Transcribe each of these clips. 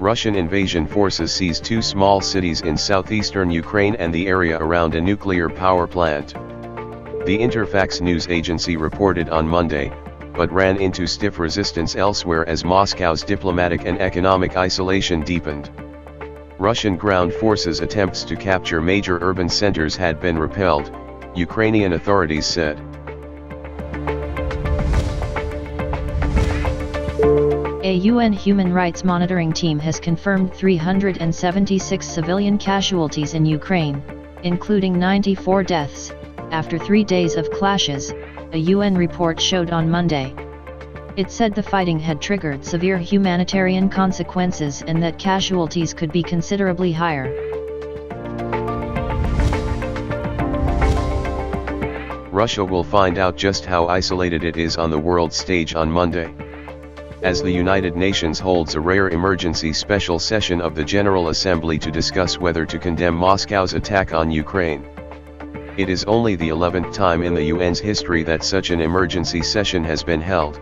Russian invasion forces seized two small cities in southeastern Ukraine and the area around a nuclear power plant. The Interfax news agency reported on Monday, but ran into stiff resistance elsewhere as Moscow's diplomatic and economic isolation deepened. Russian ground forces' attempts to capture major urban centers had been repelled, Ukrainian authorities said. A UN human rights monitoring team has confirmed 376 civilian casualties in Ukraine, including 94 deaths, after 3 days of clashes, a UN report showed on Monday. It said the fighting had triggered severe humanitarian consequences and that casualties could be considerably higher. Russia will find out just how isolated it is on the world stage on Monday. As the United Nations holds a rare emergency special session of the General Assembly to discuss whether to condemn Moscow's attack on Ukraine. It is only the 11th time in the UN's history that such an emergency session has been held.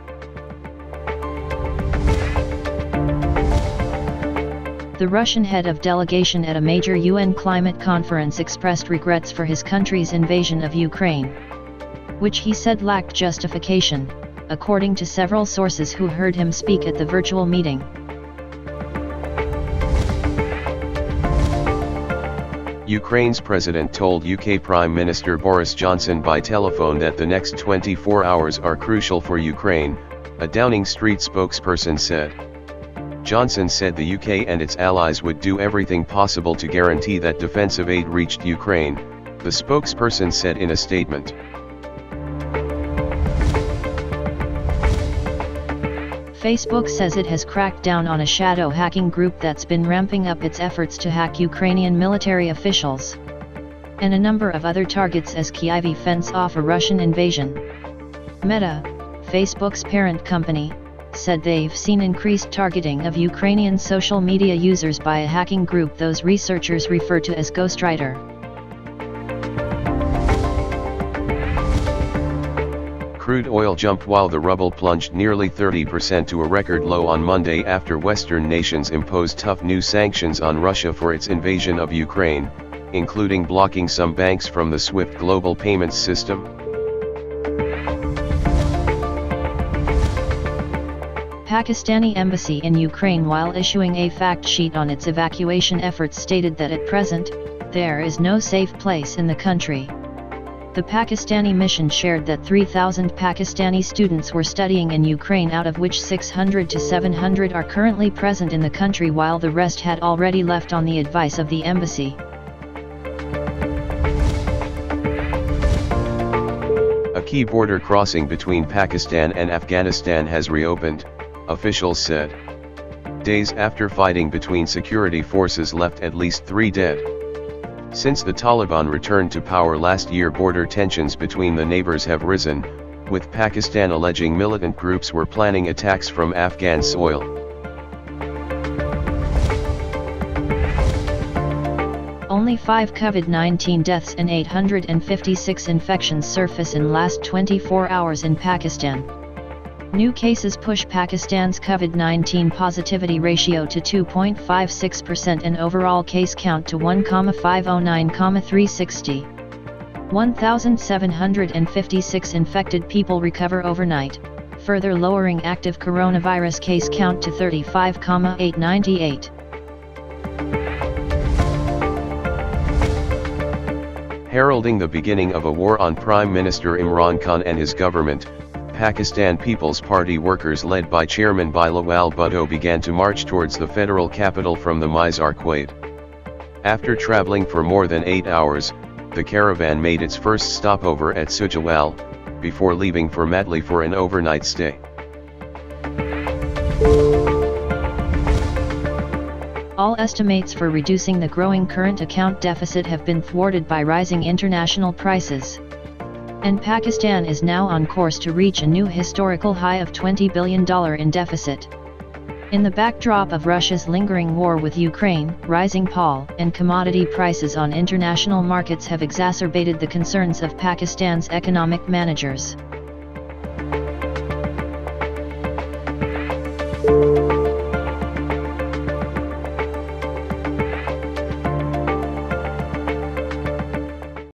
The Russian head of delegation at a major UN climate conference expressed regrets for his country's invasion of Ukraine, which he said lacked justification, according to several sources who heard him speak at the virtual meeting. Ukraine's president told UK Prime Minister Boris Johnson by telephone that the next 24 hours are crucial for Ukraine, a Downing Street spokesperson said. Johnson said the UK and its allies would do everything possible to guarantee that defensive aid reached Ukraine, the spokesperson said in a statement. Facebook says it has cracked down on a shadow hacking group that's been ramping up its efforts to hack Ukrainian military officials and a number of other targets as Kyiv fends off a Russian invasion. Meta, Facebook's parent company, said they've seen increased targeting of Ukrainian social media users by a hacking group those researchers refer to as Ghostwriter. Crude oil jumped while the ruble plunged nearly 30% to a record low on Monday after Western nations imposed tough new sanctions on Russia for its invasion of Ukraine, including blocking some banks from the SWIFT global payments system. Pakistani embassy in Ukraine, while issuing a fact sheet on its evacuation efforts, stated that at present, there is no safe place in the country. The Pakistani mission shared that 3,000 Pakistani students were studying in Ukraine, out of which 600 to 700 are currently present in the country, while the rest had already left on the advice of the embassy. A key border crossing between Pakistan and Afghanistan has reopened, officials said. Days after fighting between security forces left at least 3 dead. Since the Taliban returned to power last year, border tensions between the neighbors have risen, with Pakistan alleging militant groups were planning attacks from Afghan soil. Only 5 COVID-19 deaths and 856 infections surface in last 24 hours in Pakistan. New cases push Pakistan's COVID-19 positivity ratio to 2.56% and overall case count to 1,509,360. 1,756 infected people recover overnight, further lowering active coronavirus case count to 35,898. Heralding the beginning of a war on Prime Minister Imran Khan and his government, Pakistan People's Party workers led by Chairman Bilawal Bhutto began to march towards the federal capital from the Mizar Quaid. After traveling for more than 8 hours, the caravan made its first stopover at Sujawal, before leaving for Matli for an overnight stay. All estimates for reducing the growing current account deficit have been thwarted by rising international prices. And Pakistan is now on course to reach a new historical high of $20 billion in deficit. In the backdrop of Russia's lingering war with Ukraine, rising oil and commodity prices on international markets have exacerbated the concerns of Pakistan's economic managers.